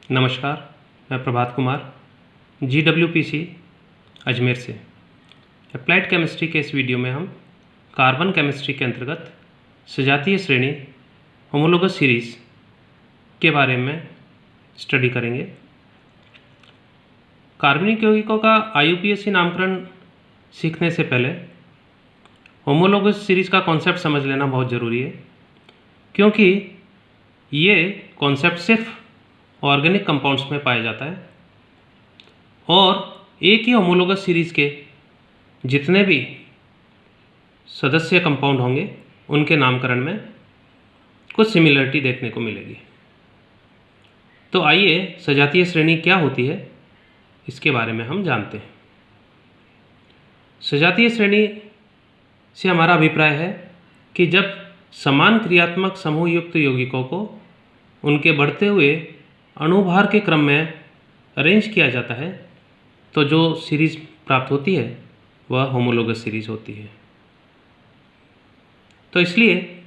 नमस्कार, मैं प्रभात कुमार GWPC अजमेर से। अप्लाइड केमिस्ट्री के इस वीडियो में हम कार्बन केमिस्ट्री के अंतर्गत सजातीय श्रेणी होमोलोगस सीरीज़ के बारे में स्टडी करेंगे। कार्बनिक यौगिकों का IUPAC नामकरण सीखने से पहले होमोलोगस सीरीज़ का कॉन्सेप्ट समझ लेना बहुत ज़रूरी है, क्योंकि ये कॉन्सेप्ट सिर्फ ऑर्गेनिक कंपाउंड्स में पाया जाता है और एक ही होमोलोगस सीरीज़ के जितने भी सदस्य कंपाउंड होंगे उनके नामकरण में कुछ सिमिलरिटी देखने को मिलेगी। तो आइए सजातीय श्रेणी क्या होती है इसके बारे में हम जानते हैं। सजातीय श्रेणी से हमारा अभिप्राय है कि जब समान क्रियात्मक समूह युक्त यौगिकों को उनके बढ़ते हुए अणुभार के क्रम में अरेंज किया जाता है तो जो सीरीज़ प्राप्त होती है वह होमोलोगस सीरीज़ होती है। तो इसलिए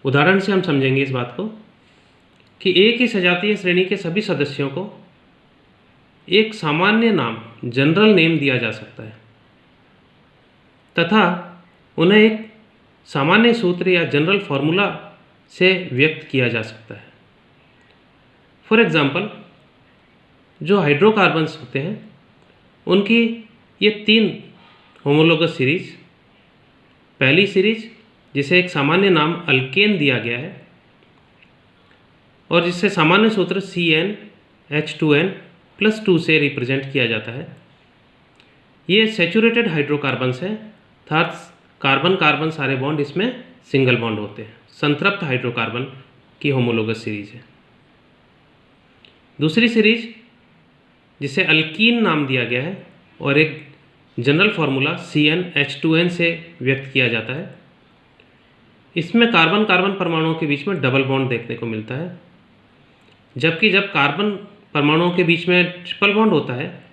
उदाहरण से हम समझेंगे इस बात को कि एक ही सजातीय श्रेणी के सभी सदस्यों को एक सामान्य नाम जनरल नेम दिया जा सकता है तथा उन्हें एक सामान्य सूत्र या जनरल फॉर्मूला से व्यक्त किया जा सकता है। फॉर एग्ज़ाम्पल, जो हाइड्रोकार्बन्स होते हैं उनकी ये 3 होमोलोगस सीरीज़, पहली सीरीज़ जिसे एक सामान्य नाम अल्केन दिया गया है और जिससे सामान्य सूत्र CnH2n+2 से रिप्रेजेंट किया जाता है। ये सैचुरेटेड हाइड्रोकार्बन्स हैं, अर्थात कार्बन कार्बन सारे बॉन्ड इसमें सिंगल बॉन्ड होते हैं। संतृप्त हाइड्रोकार्बन की होमोलोगस सीरीज़ है। दूसरी सीरीज जिसे अल्कीन नाम दिया गया है और एक जनरल फार्मूला CnH2n से व्यक्त किया जाता है। इसमें कार्बन कार्बन परमाणुओं के बीच में डबल बॉन्ड देखने को मिलता है, जबकि जब कार्बन परमाणुओं के बीच में ट्रिपल बॉन्ड होता है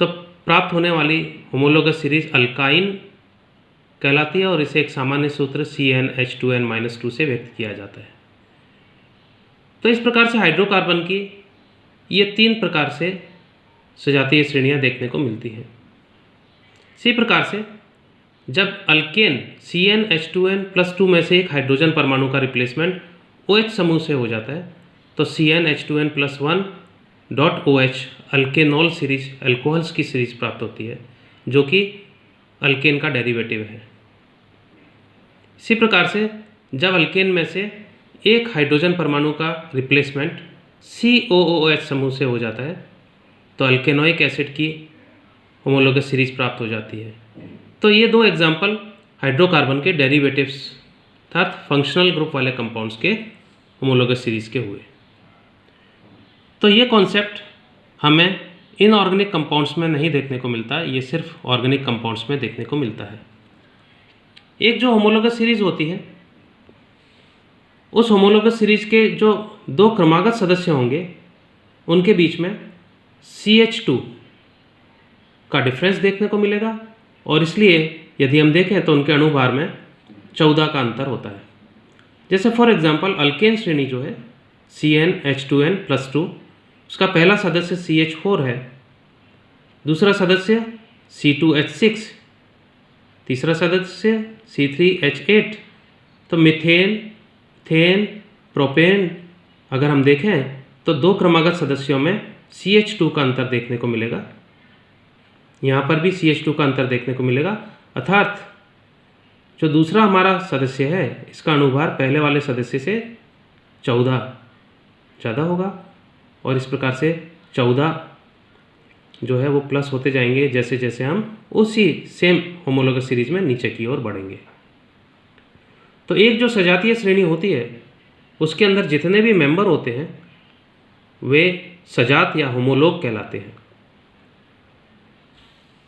तो प्राप्त होने वाली होमोलोगस सीरीज अल्काइन कहलाती है और इसे एक सामान्य सूत्र CnH2n-2 से व्यक्त किया जाता है। तो इस प्रकार से हाइड्रोकार्बन की ये 3 प्रकार से सजातीय श्रेणियां देखने को मिलती हैं। इसी प्रकार से जब अल्केन CnH2n+2 में से एक हाइड्रोजन परमाणु का रिप्लेसमेंट OH समूह से हो जाता है तो CnH2n+1.OH अल्केनॉल सीरीज, अल्कोहल्स की सीरीज प्राप्त होती है, जो कि अल्केन का डेरिवेटिव है। इसी प्रकार से जब अल्केन में से एक हाइड्रोजन परमाणु का रिप्लेसमेंट COOH समूह से हो जाता है तो अल्केनोइक एसिड की होमोलोगस सीरीज प्राप्त हो जाती है। तो ये 2 एग्जाम्पल हाइड्रोकार्बन के डेरिवेटिव्स अर्थात फंक्शनल ग्रुप वाले कंपाउंड्स के होमोलोगस सीरीज के हुए। तो ये कॉन्सेप्ट हमें इनऑर्गेनिक कंपाउंड्स में नहीं देखने को मिलता, ये सिर्फ ऑर्गेनिक कंपाउंड्स में देखने को मिलता है। एक जो होमोलोगस सीरीज होती है उस होमोलोगस सीरीज के जो 2 क्रमागत सदस्य होंगे उनके बीच में CH2 का डिफरेंस देखने को मिलेगा और इसलिए यदि हम देखें तो उनके अणुभार में 14 का अंतर होता है। जैसे फॉर एग्जांपल अल्केन श्रेणी जो है CnH2n+2, उसका पहला सदस्य CH4 है, दूसरा सदस्य C2H6, तीसरा सदस्य C3H8। तो मीथेन, इथेन, प्रोपेन अगर हम देखें तो 2 क्रमागत सदस्यों में CH2 का अंतर देखने को मिलेगा। यहाँ पर भी CH2 का अंतर देखने को मिलेगा, अर्थात जो दूसरा हमारा सदस्य है इसका अणुभार पहले वाले सदस्य से 14 ज़्यादा होगा और इस प्रकार से 14 जो है वो प्लस होते जाएंगे जैसे जैसे हम उसी सेम होमोलोगस सीरीज में नीचे की ओर बढ़ेंगे। तो एक जो सजातीय श्रेणी होती है उसके अंदर जितने भी मेंबर होते हैं वे सजात या होमोलोग कहलाते हैं।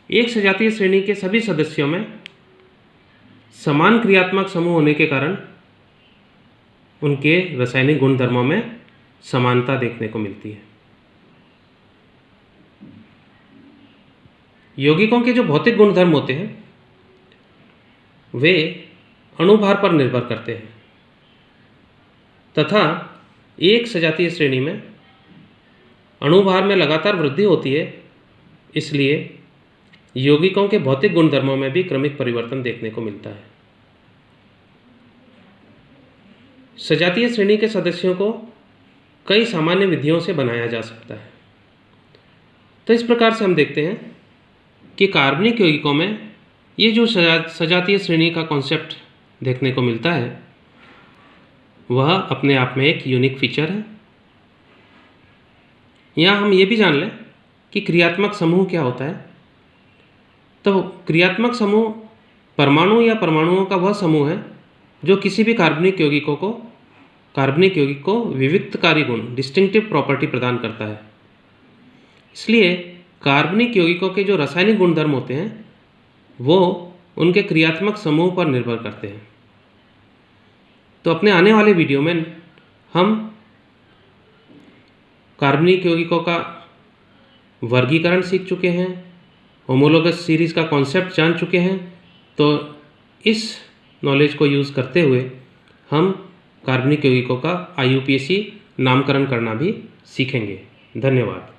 एक सजातीय श्रेणी के सभी सदस्यों में समान क्रियात्मक समूह होने के कारण उनके रासायनिक गुणधर्मों में समानता देखने को मिलती है। यौगिकों के जो भौतिक गुणधर्म होते हैं वे अणुभार पर निर्भर करते हैं तथा एक सजातीय श्रेणी में अणुभार में लगातार वृद्धि होती है, इसलिए यौगिकों के भौतिक गुणधर्मों में भी क्रमिक परिवर्तन देखने को मिलता है। सजातीय श्रेणी के सदस्यों को कई सामान्य विधियों से बनाया जा सकता है। तो इस प्रकार से हम देखते हैं कि कार्बनिक यौगिकों में ये जो सजातीय श्रेणी का कॉन्सेप्ट देखने को मिलता है वह अपने आप में एक यूनिक फीचर है। यहाँ हम ये भी जान लें कि क्रियात्मक समूह क्या होता है। तो क्रियात्मक समूह परमाणु या परमाणुओं का वह समूह है जो किसी भी कार्बनिक यौगिक को विविक्तकारी गुण डिस्टिंक्टिव प्रॉपर्टी प्रदान करता है। इसलिए कार्बनिक यौगिकों के जो रासायनिक गुणधर्म होते हैं वो उनके क्रियात्मक समूह पर निर्भर करते हैं। तो अपने आने वाले वीडियो में हम कार्बनिक यौगिकों का वर्गीकरण सीख चुके हैं, होमोलोगस सीरीज का कॉन्सेप्ट जान चुके हैं। तो इस नॉलेज को यूज़ करते हुए हम कार्बनिक यौगिकों का IUPAC नामकरण करना भी सीखेंगे। धन्यवाद।